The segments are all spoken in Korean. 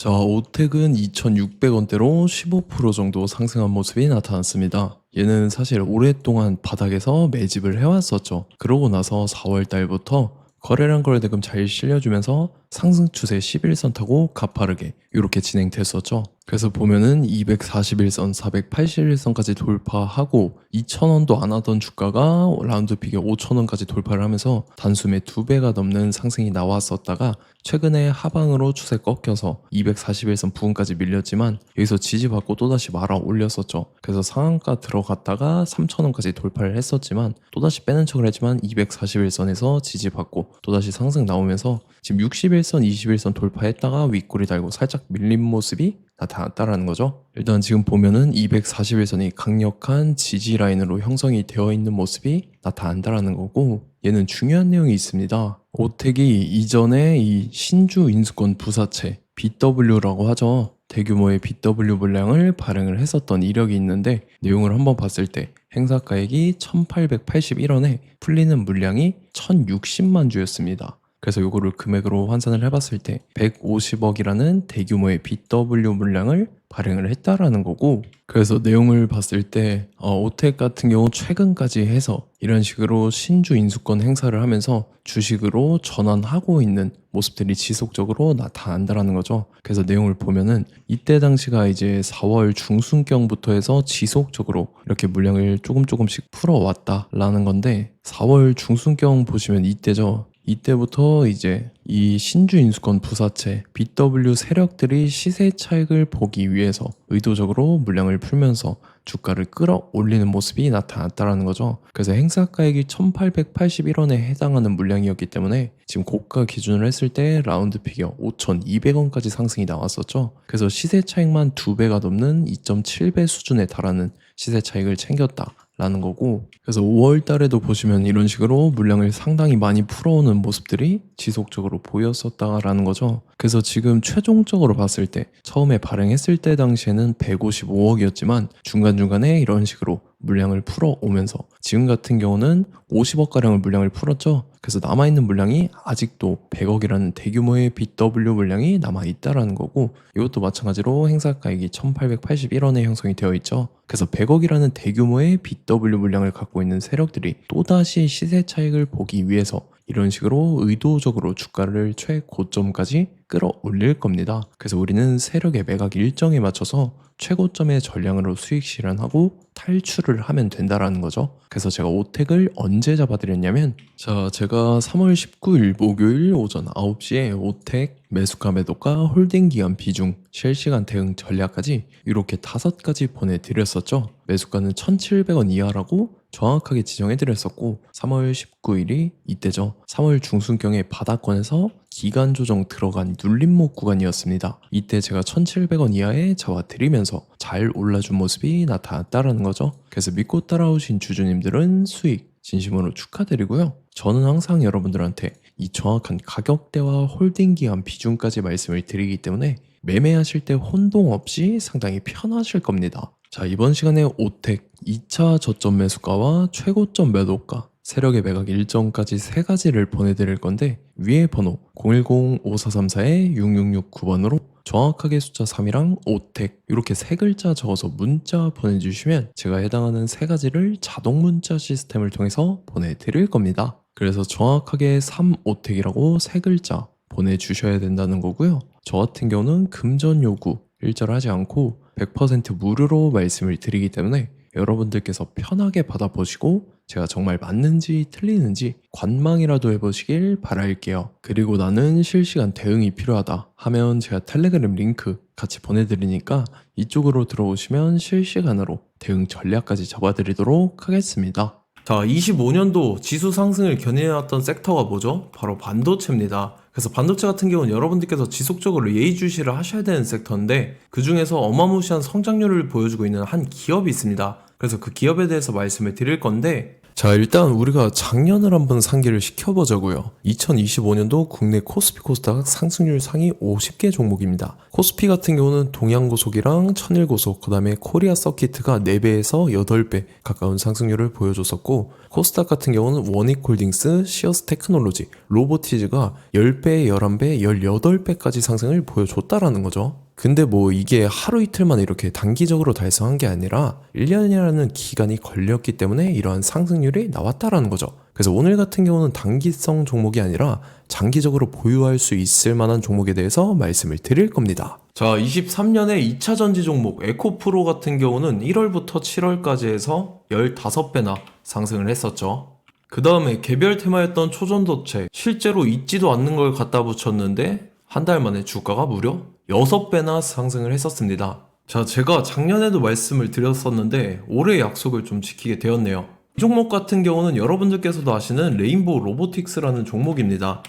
자, 오텍은 2,600원대로 15% 정도 상승한 모습이 나타났습니다. 얘는 사실 오랫동안 바닥에서 매집을 해왔었죠. 그러고 나서 4월 달부터 거래량 거래대금 잘 실려주면서 상승 추세 11선 타고 가파르게 이렇게 진행됐었죠. 그래서 보면은 241선, 481선까지 돌파하고 2,000원도 안 하던 주가가 라운드 픽에 5,000원까지 돌파를 하면서 단숨에 2배가 넘는 상승이 나왔었다가 최근에 하방으로 추세 꺾여서 241선 부근까지 밀렸지만 여기서 지지받고 또다시 말아 올렸었죠. 그래서 상한가 들어갔다가 3,000원까지 돌파를 했었지만 또다시 빼는 척을 했지만 241선에서 지지받고 또다시 상승 나오면서 지금 61선, 21선 돌파했다가 윗꼬리 달고 살짝 밀린 모습이 나타났다라는 거죠. 일단 지금 보면은 241선이 강력한 지지 라인으로 형성이 되어 있는 모습이 나타난다라는 거고, 얘는 중요한 내용이 있습니다. 오텍이 이전에 이 신주 인수권 부사채 BW라고 하죠. 대규모의 BW 물량을 발행을 했었던 이력이 있는데, 내용을 한번 봤을 때 행사가액이 1881원에 풀리는 물량이 1060만 주였습니다. 그래서 요거를 금액으로 환산을 해봤을 때 150억이라는 대규모의 BW 물량을 발행을 했다라는 거고, 그래서 내용을 봤을 때 오텍 같은 경우 최근까지 해서 이런 식으로 신주 인수권 행사를 하면서 주식으로 전환하고 있는 모습들이 지속적으로 나타난다라는 거죠. 그래서 내용을 보면은 이때 당시가 이제 4월 중순경부터 해서 지속적으로 이렇게 물량을 조금씩 풀어왔다라는 건데, 4월 중순경 보시면 이때죠. 이때부터 이제 이 신주 인수권 부사채 BW 세력들이 시세 차익을 보기 위해서 의도적으로 물량을 풀면서 주가를 끌어올리는 모습이 나타났다라는 거죠. 그래서 행사가액이 1881원에 해당하는 물량이었기 때문에 지금 고가 기준으로 했을 때 라운드 픽이어 5,200원까지 상승이 나왔었죠. 그래서 시세 차익만 2배가 넘는 2.7배 수준에 달하는 시세 차익을 챙겼다 라는 거고, 그래서 5월 달에도 보시면 이런 식으로 물량을 상당히 많이 풀어오는 모습들이 지속적으로 보였었다라는 거죠. 그래서 지금 최종적으로 봤을 때 처음에 발행했을 때 당시에는 155억이었지만 중간중간에 이런 식으로 물량을 풀어오면서 지금 같은 경우는 50억가량을 물량을 풀었죠. 그래서 남아있는 물량이 아직도 100억이라는 대규모의 BW 물량이 남아있다라는 거고, 이것도 마찬가지로 행사가액이 1881원에 형성이 되어 있죠. 그래서 100억이라는 대규모의 BW 물량을 갖고 있는 세력들이 또다시 시세 차익을 보기 위해서 이런 식으로 의도적으로 주가를 최고점까지 끌어올릴 겁니다. 그래서 우리는 세력의 매각 일정에 맞춰서 최고점의 전량으로 수익 실현하고 탈출을 하면 된다라는 거죠. 그래서 제가 오텍을 언제 잡아드렸냐면, 자, 제가 3월 19일 목요일 오전 9시에 오텍 매수가 매도가 홀딩 기간 비중 실시간 대응 전략까지 이렇게 5가지 보내드렸었죠. 매수가는 1,700원 이하라고 정확하게 지정해드렸었고, 3월 19일이 이때죠. 3월 중순경에 바닥권에서 기간 조정 들어간 눌림목 구간이었습니다. 이때 제가 1,700원 이하에 잡아드리면서 잘 올라준 모습이 나타났다라는 거죠. 그래서 믿고 따라오신 주주님들은 수익 진심으로 축하드리고요. 저는 항상 여러분들한테 이 정확한 가격대와 홀딩 기간 비중까지 말씀을 드리기 때문에 매매하실 때 혼동 없이 상당히 편하실 겁니다. 자, 이번 시간에 오텍 2차 저점 매수가와 최고점 매도가, 세력의 매각 일정까지 3가지를 보내드릴 건데, 위에 번호 010-5434-6669번으로 정확하게 숫자 3이랑 오텍 이렇게 3글자 적어서 문자 보내주시면 제가 해당하는 3가지를 자동 문자 시스템을 통해서 보내드릴 겁니다. 그래서 정확하게 3오텍이라고 3글자 보내주셔야 된다는 거고요. 저 같은 경우는 금전 요구 일절하지 않고 100% 무료로 말씀을 드리기 때문에 여러분들께서 편하게 받아보시고 제가 정말 맞는지 틀리는지 관망이라도 해보시길 바랄게요. 그리고 나는 실시간 대응이 필요하다 하면 제가 텔레그램 링크 같이 보내드리니까 이쪽으로 들어오시면 실시간으로 대응 전략까지 잡아드리도록 하겠습니다. 자, 25년도 지수 상승을 견인해왔던 섹터가 뭐죠? 바로 반도체입니다. 그래서 반도체 같은 경우는 여러분들께서 지속적으로 예의주시를 하셔야 되는 섹터인데, 그 중에서 어마무시한 성장률을 보여주고 있는 한 기업이 있습니다. 그래서 그 기업에 대해서 말씀을 드릴 건데, 자, 일단 우리가 작년을 한번 상기를 시켜보자고요. 2025년도 국내 코스피 코스닥 상승률 상위 50개 종목입니다. 코스피 같은 경우는 동양고속이랑 천일고속, 그 다음에 코리아 서키트가 4배에서 8배 가까운 상승률을 보여줬었고, 코스닥 같은 경우는 원익홀딩스, 시어스 테크놀로지, 로보티즈가 10배, 11배, 18배까지 상승을 보여줬다라는 거죠. 근데 뭐 이게 하루 이틀만 이렇게 단기적으로 달성한 게 아니라 1년이라는 기간이 걸렸기 때문에 이러한 상승률이 나왔다라는 거죠. 그래서 오늘 같은 경우는 단기성 종목이 아니라 장기적으로 보유할 수 있을 만한 종목에 대해서 말씀을 드릴 겁니다. 자, 23년에 2차 전지 종목 에코프로 같은 경우는 1월부터 7월까지 해서 15배나 상승을 했었죠. 그 다음에 개별 테마였던 초전도체, 실제로 있지도 않는 걸 갖다 붙였는데 한 달 만에 주가가 무려 6배나 상승을 했었습니다. 자, 제가 작년에도 말씀을 드렸었는데 올해 약속을 좀 지키게 되었네요. 이 종목 같은 경우는 여러분들께서도 아시는 레인보우 로보틱스라는 종목입니다.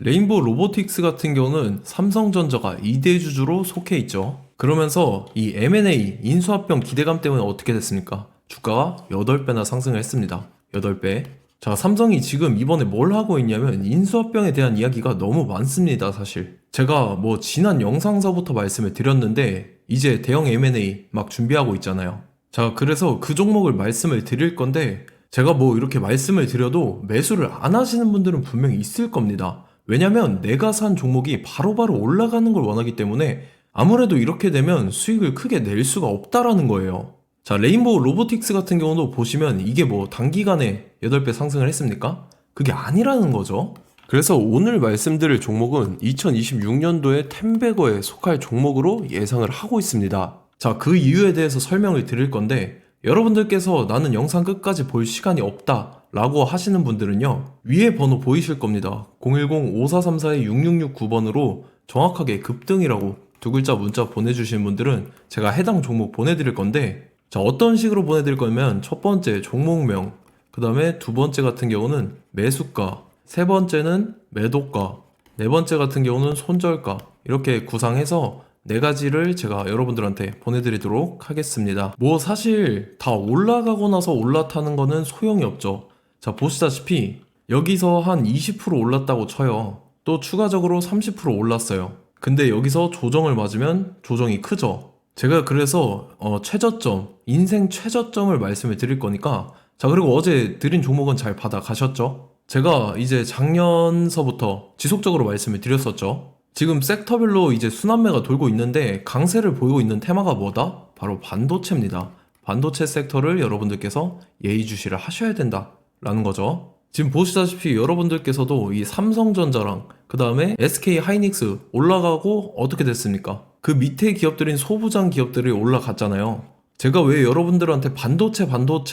레인보우 로보틱스 같은 경우는 삼성전자가 2대 주주로 속해 있죠. 그러면서 이 M&A 인수합병 기대감 때문에 어떻게 됐습니까? 주가가 8배나 상승을 했습니다. 8배. 자, 삼성이 지금 이번에 뭘 하고 있냐면 인수합병에 대한 이야기가 너무 많습니다. 사실 제가 뭐 지난 영상서부터 말씀을 드렸는데 이제 대형 M&A 막 준비하고 있잖아요. 자, 그래서 그 종목을 말씀을 드릴 건데 제가 뭐 이렇게 말씀을 드려도 매수를 안 하시는 분들은 분명히 있을 겁니다. 왜냐면 내가 산 종목이 바로바로 올라가는 걸 원하기 때문에 아무래도 이렇게 되면 수익을 크게 낼 수가 없다라는 거예요. 자, 레인보우 로보틱스 같은 경우도 보시면 이게 뭐 단기간에 8배 상승을 했습니까? 그게 아니라는 거죠. 그래서 오늘 말씀드릴 종목은 2026년도에 텐베거에 속할 종목으로 예상을 하고 있습니다. 자, 그 이유에 대해서 설명을 드릴 건데 여러분들께서 나는 영상 끝까지 볼 시간이 없다 라고 하시는 분들은요, 위에 번호 보이실 겁니다. 010-5434-6669번으로 정확하게 급등이라고 두 글자 문자 보내주신 분들은 제가 해당 종목 보내드릴 건데, 자, 어떤 식으로 보내드릴 거냐면 첫 번째 종목명, 그 다음에 두 번째 같은 경우는 매수가, 세 번째는 매도가, 네 번째 같은 경우는 손절가, 이렇게 구상해서 네 가지를 제가 여러분들한테 보내드리도록 하겠습니다. 뭐 사실 다 올라가고 나서 올라타는 거는 소용이 없죠. 자, 보시다시피 여기서 한 20% 올랐다고 쳐요. 또 추가적으로 30% 올랐어요. 근데 여기서 조정을 맞으면 조정이 크죠. 제가 그래서 최저점, 인생 최저점을 말씀을 드릴 거니까, 자, 그리고 어제 드린 종목은 잘 받아가셨죠? 제가 이제 작년서부터 지속적으로 말씀을 드렸었죠. 지금 섹터별로 이제 순환매가 돌고 있는데 강세를 보이고 있는 테마가 뭐다? 바로 반도체입니다. 반도체 섹터를 여러분들께서 예의주시를 하셔야 된다라는 거죠. 지금 보시다시피 여러분들께서도 이 삼성전자랑 그 다음에 SK 하이닉스 올라가고 어떻게 됐습니까? 그 밑에 기업들인 소부장 기업들이 올라갔잖아요. 제가 왜 여러분들한테 반도체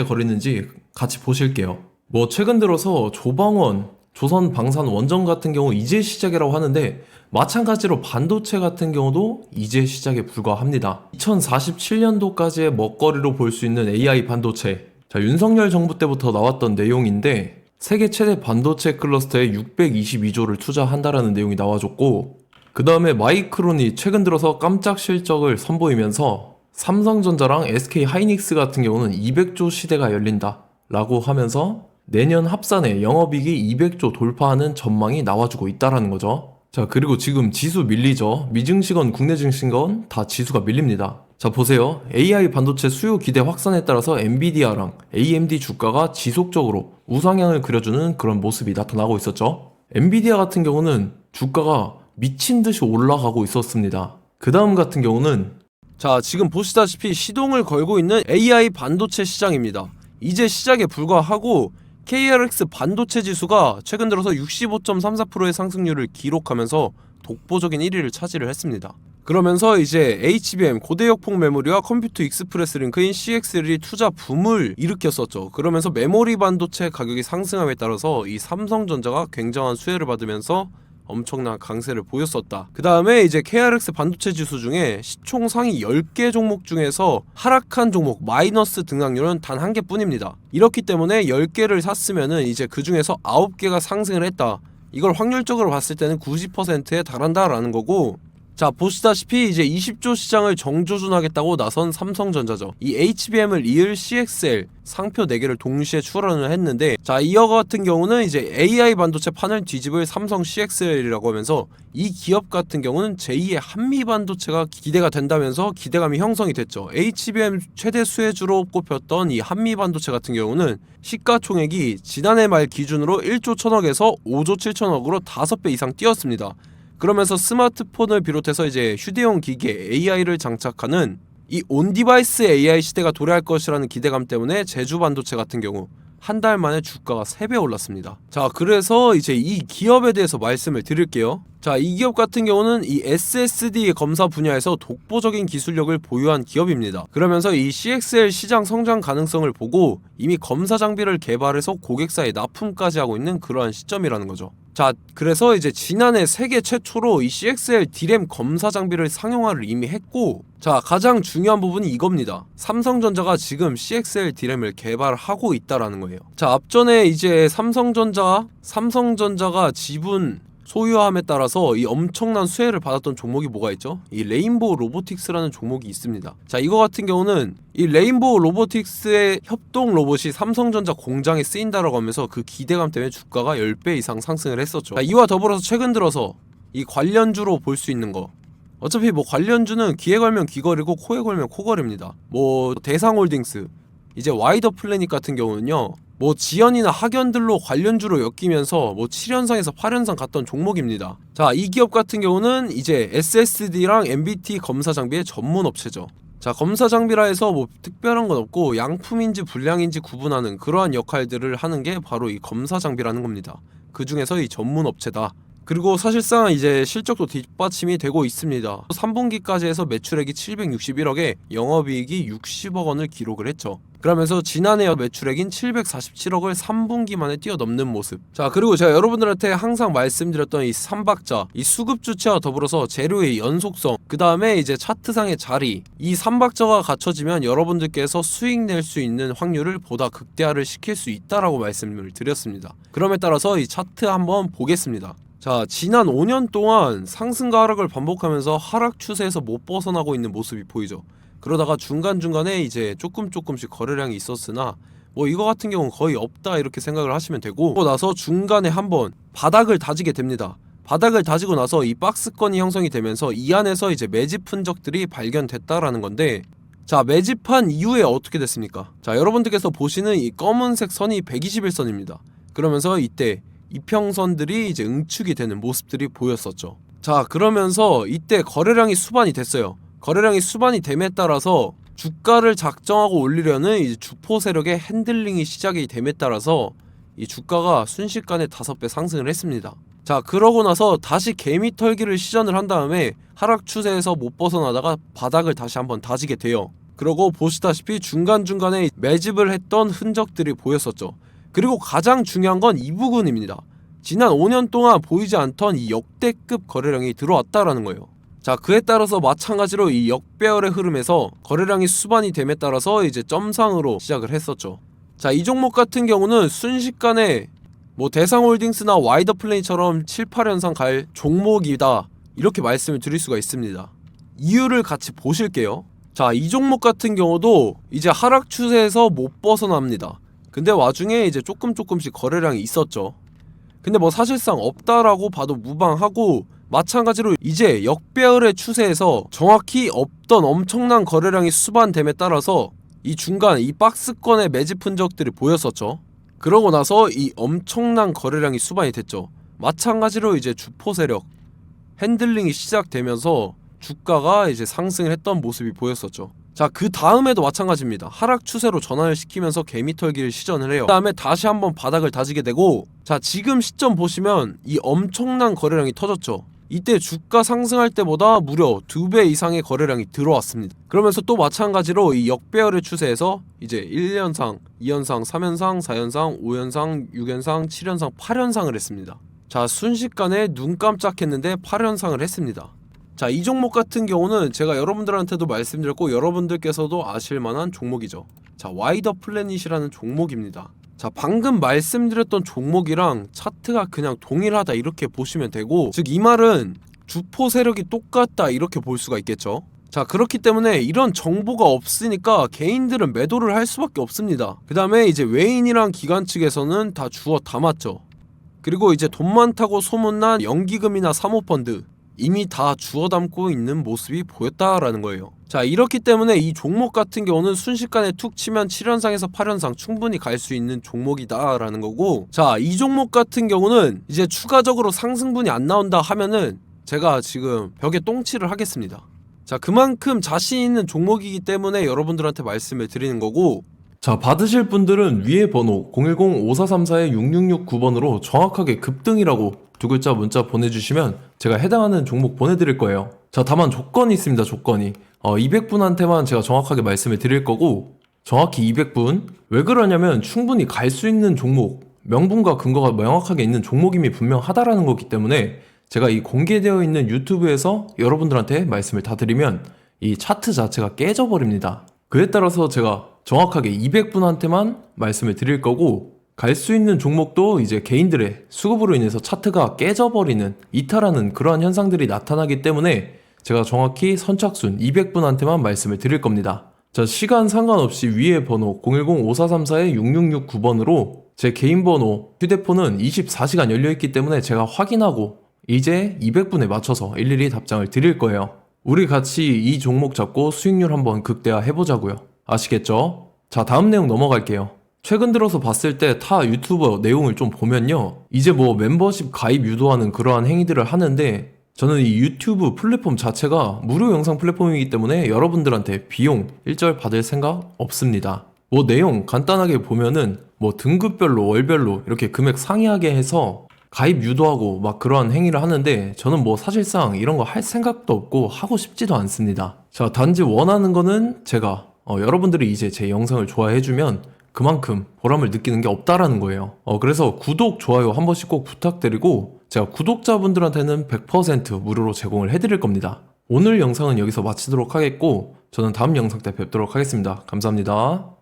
거리는지 같이 보실게요. 뭐 최근 들어서 조방원, 조선방산원전 같은 경우 이제 시작이라고 하는데 마찬가지로 반도체 같은 경우도 이제 시작에 불과합니다. 2047년도까지의 먹거리로 볼 수 있는 AI 반도체. 자, 윤석열 정부 때부터 나왔던 내용인데 세계 최대 반도체 클러스터에 622조를 투자한다라는 내용이 나와줬고, 그 다음에 마이크론이 최근 들어서 깜짝 실적을 선보이면서 삼성전자랑 SK 하이닉스 같은 경우는 200조 시대가 열린다 라고 하면서 내년 합산에 영업이익이 200조 돌파하는 전망이 나와주고 있다라는 거죠. 자, 그리고 지금 지수 밀리죠. 미증시건 국내 증시건 다 지수가 밀립니다. 자, 보세요. AI 반도체 수요 기대 확산에 따라서 엔비디아랑 AMD 주가가 지속적으로 우상향을 그려주는 그런 모습이 나타나고 있었죠. 엔비디아 같은 경우는 주가가 미친 듯이 올라가고 있었습니다. 그 다음 같은 경우는, 자, 지금 보시다시피 시동을 걸고 있는 AI 반도체 시장입니다. 이제 시작에 불과하고 KRX 반도체 지수가 최근 들어서 65.34%의 상승률을 기록하면서 독보적인 1위를 차지를 했습니다. 그러면서 이제 HBM 고대역폭 메모리와 컴퓨터 익스프레스 링크인 CXL이 투자 붐을 일으켰었죠. 그러면서 메모리 반도체 가격이 상승함에 따라서 이 삼성전자가 굉장한 수혜를 받으면서 엄청난 강세를 보였었다. 그 다음에 이제 KRX 반도체 지수 중에 시총 상위 10개 종목 중에서 하락한 종목 마이너스 등락률은 단 1개 뿐입니다. 이렇기 때문에 10개를 샀으면은 이제 그 중에서 9개가 상승을 했다. 이걸 확률적으로 봤을 때는 90%에 달한다라는 거고, 자, 보시다시피 이제 20조 시장을 정조준하겠다고 나선 삼성전자죠. 이 HBM을 이을 CXL 상표 4개를 동시에 출원을 했는데, 자, 이어 같은 경우는 이제 AI 반도체 판을 뒤집을 삼성 CXL이라고 하면서 이 기업 같은 경우는 제2의 한미 반도체가 기대가 된다면서 기대감이 형성이 됐죠. HBM 최대 수혜주로 꼽혔던 이 한미 반도체 같은 경우는 시가총액이 지난해 말 기준으로 1조 1000억에서 5조 7천억으로 5배 이상 뛰었습니다. 그러면서 스마트폰을 비롯해서 이제 휴대용 기기에 AI를 장착하는 이 온디바이스 AI 시대가 도래할 것이라는 기대감 때문에 제주 반도체 같은 경우 한 달 만에 주가가 3배 올랐습니다. 자, 그래서 이제 이 기업에 대해서 말씀을 드릴게요. 자, 이 기업 같은 경우는 이 SSD 검사 분야에서 독보적인 기술력을 보유한 기업입니다. 그러면서 이 CXL 시장 성장 가능성을 보고 이미 검사 장비를 개발해서 고객사에 납품까지 하고 있는 그러한 시점이라는 거죠. 자, 그래서 이제 지난해 세계 최초로 이 CXL D램 검사 장비를 상용화를 이미 했고, 자, 가장 중요한 부분이 이겁니다. 삼성전자가 지금 CXL D램을 개발하고 있다라는 거예요. 자, 앞전에 이제 삼성전자가 지분 소유함에 따라서 이 엄청난 수혜를 받았던 종목이 뭐가 있죠? 이 레인보우 로보틱스라는 종목이 있습니다. 자, 이거 같은 경우는 이 레인보우 로보틱스의 협동 로봇이 삼성전자 공장에 쓰인다라고 하면서 그 기대감 때문에 주가가 10배 이상 상승을 했었죠. 자, 이와 더불어서 최근 들어서 이 관련주로 볼 수 있는 거, 어차피 뭐 관련주는 귀에 걸면 귀걸이고 코에 걸면 코걸입니다. 뭐 대상홀딩스, 이제 와이더 플래닛 같은 경우는요, 뭐 지연이나 학연들로 관련주로 엮이면서 뭐 7연상에서 8연상 갔던 종목입니다. 자, 이 기업 같은 경우는 이제 SSD랑 MBT 검사 장비의 전문 업체죠. 자, 검사 장비라 해서 뭐 특별한 건 없고 양품인지 불량인지 구분하는 그러한 역할들을 하는 게 바로 이 검사 장비라는 겁니다. 그 중에서 이 전문 업체다. 그리고 사실상 이제 실적도 뒷받침이 되고 있습니다. 3분기까지 해서 매출액이 761억에 영업이익이 60억 원을 기록을 했죠. 그러면서 지난해 매출액인 747억을 3분기 만에 뛰어넘는 모습. 자, 그리고 제가 여러분들한테 항상 말씀드렸던 이 3박자, 이 수급 주체와 더불어서 재료의 연속성, 그 다음에 이제 차트상의 자리, 이 3박자가 갖춰지면 여러분들께서 수익 낼 수 있는 확률을 보다 극대화를 시킬 수 있다라고 말씀을 드렸습니다. 그럼에 따라서 이 차트 한번 보겠습니다. 자, 지난 5년 동안 상승과 하락을 반복하면서 하락 추세에서 못 벗어나고 있는 모습이 보이죠. 그러다가 중간중간에 이제 조금씩 거래량이 있었으나 뭐 이거 같은 경우는 거의 없다 이렇게 생각을 하시면 되고, 그러고 나서 중간에 한번 바닥을 다지게 됩니다. 바닥을 다지고 나서 이 박스권이 형성이 되면서 이 안에서 이제 매집 흔적들이 발견됐다라는 건데, 자, 매집한 이후에 어떻게 됐습니까? 자, 여러분들께서 보시는 이 검은색 선이 121선입니다. 그러면서 이때 이평선들이 이제 응축이 되는 모습들이 보였었죠. 자, 그러면서 이때 거래량이 수반이 됐어요. 거래량이 수반이 됨에 따라서 주가를 작정하고 올리려는 이제 주포 세력의 핸들링이 시작이 됨에 따라서 이 주가가 순식간에 5배 상승을 했습니다. 자, 그러고 나서 다시 개미 털기를 시전을 한 다음에 하락 추세에서 못 벗어나다가 바닥을 다시 한번 다지게 돼요. 그러고 보시다시피 중간중간에 매집을 했던 흔적들이 보였었죠. 그리고 가장 중요한 건 이 부분입니다. 지난 5년 동안 보이지 않던 이 역대급 거래량이 들어왔다라는 거예요. 자, 그에 따라서 마찬가지로 이 역배열의 흐름에서 거래량이 수반이 됨에 따라서 이제 점상으로 시작을 했었죠. 자, 이 종목 같은 경우는 순식간에 뭐 대상홀딩스나 와이더 플레이처럼 7, 8연상 갈 종목이다 이렇게 말씀을 드릴 수가 있습니다. 이유를 같이 보실게요. 자, 이 종목 같은 경우도 이제 하락 추세에서 못 벗어납니다. 근데 와중에 이제 조금씩 거래량이 있었죠. 근데 뭐 사실상 없다라고 봐도 무방하고, 마찬가지로 이제 역배열의 추세에서 정확히 없던 엄청난 거래량이 수반됨에 따라서 이 중간 이 박스권의 매집 흔적들이 보였었죠. 그러고 나서 이 엄청난 거래량이 수반이 됐죠. 마찬가지로 이제 주포 세력 핸들링이 시작되면서 주가가 이제 상승을 했던 모습이 보였었죠. 자, 그 다음에도 마찬가지입니다. 하락 추세로 전환을 시키면서 개미털기를 시전을 해요. 그 다음에 다시 한번 바닥을 다지게 되고, 자, 지금 시점 보시면 이 엄청난 거래량이 터졌죠. 이때 주가 상승할 때보다 무려 2배 이상의 거래량이 들어왔습니다. 그러면서 또 마찬가지로 이 역배열의 추세에서 이제 1연상, 2연상, 3연상, 4연상, 5연상, 6연상, 7연상, 8연상을 했습니다. 자, 순식간에 눈 깜짝했는데 8연상을 했습니다. 자, 이 종목 같은 경우는 제가 여러분들한테도 말씀드렸고 여러분들께서도 아실만한 종목이죠. 자, 와이더 플래닛이라는 종목입니다. 자, 방금 말씀드렸던 종목이랑 차트가 그냥 동일하다 이렇게 보시면 되고, 즉 이 말은 주포 세력이 똑같다 이렇게 볼 수가 있겠죠. 자, 그렇기 때문에 이런 정보가 없으니까 개인들은 매도를 할 수밖에 없습니다. 그 다음에 이제 외인이랑 기관 측에서는 다 주워 담았죠. 그리고 이제 돈 많다고 소문난 연기금이나 사모펀드 이미 다 주워 담고 있는 모습이 보였다라는 거예요. 자, 이렇기 때문에 이 종목 같은 경우는 순식간에 툭 치면 7연상에서 8연상 충분히 갈 수 있는 종목이다라는 거고, 자, 이 종목 같은 경우는 이제 추가적으로 상승분이 안 나온다 하면은 제가 지금 벽에 똥칠을 하겠습니다. 자, 그만큼 자신 있는 종목이기 때문에 여러분들한테 말씀을 드리는 거고, 자, 받으실 분들은 위에 번호 010-5434-6669번으로 정확하게 급등이라고 두 글자 문자 보내주시면 제가 해당하는 종목 보내드릴 거예요. 자, 다만 조건이 있습니다. 조건이 200분한테만 제가 정확하게 말씀을 드릴 거고, 정확히 200분. 왜 그러냐면 충분히 갈 수 있는 종목, 명분과 근거가 명확하게 있는 종목임이 분명하다라는 거기 때문에 제가 이 공개되어 있는 유튜브에서 여러분들한테 말씀을 다 드리면 이 차트 자체가 깨져버립니다. 그에 따라서 제가 정확하게 200분한테만 말씀을 드릴 거고, 갈 수 있는 종목도 이제 개인들의 수급으로 인해서 차트가 깨져버리는, 이탈하는 그러한 현상들이 나타나기 때문에 제가 정확히 선착순 200분한테만 말씀을 드릴 겁니다. 자, 시간 상관없이 위에 번호 010-5434-6669번으로 제 개인 번호, 휴대폰은 24시간 열려있기 때문에 제가 확인하고 이제 200분에 맞춰서 일일이 답장을 드릴 거예요. 우리 같이 이 종목 잡고 수익률 한번 극대화 해보자고요. 아시겠죠? 자, 다음 내용 넘어갈게요. 최근 들어서 봤을 때 타 유튜버 내용을 좀 보면요, 이제 뭐 멤버십 가입 유도하는 그러한 행위들을 하는데, 저는 이 유튜브 플랫폼 자체가 무료 영상 플랫폼이기 때문에 여러분들한테 비용 일절 받을 생각 없습니다. 뭐 내용 간단하게 보면은 뭐 등급별로 월별로 이렇게 금액 상이하게 해서 가입 유도하고 막 그러한 행위를 하는데, 저는 뭐 사실상 이런 거 할 생각도 없고 하고 싶지도 않습니다. 자, 단지 원하는 거는 제가 여러분들이 이제 제 영상을 좋아해주면 그만큼 보람을 느끼는 게 없다라는 거예요. 그래서 구독, 좋아요 한 번씩 꼭 부탁드리고, 제가 구독자분들한테는 100% 무료로 제공을 해드릴 겁니다. 오늘 영상은 여기서 마치도록 하겠고, 저는 다음 영상 때 뵙도록 하겠습니다. 감사합니다.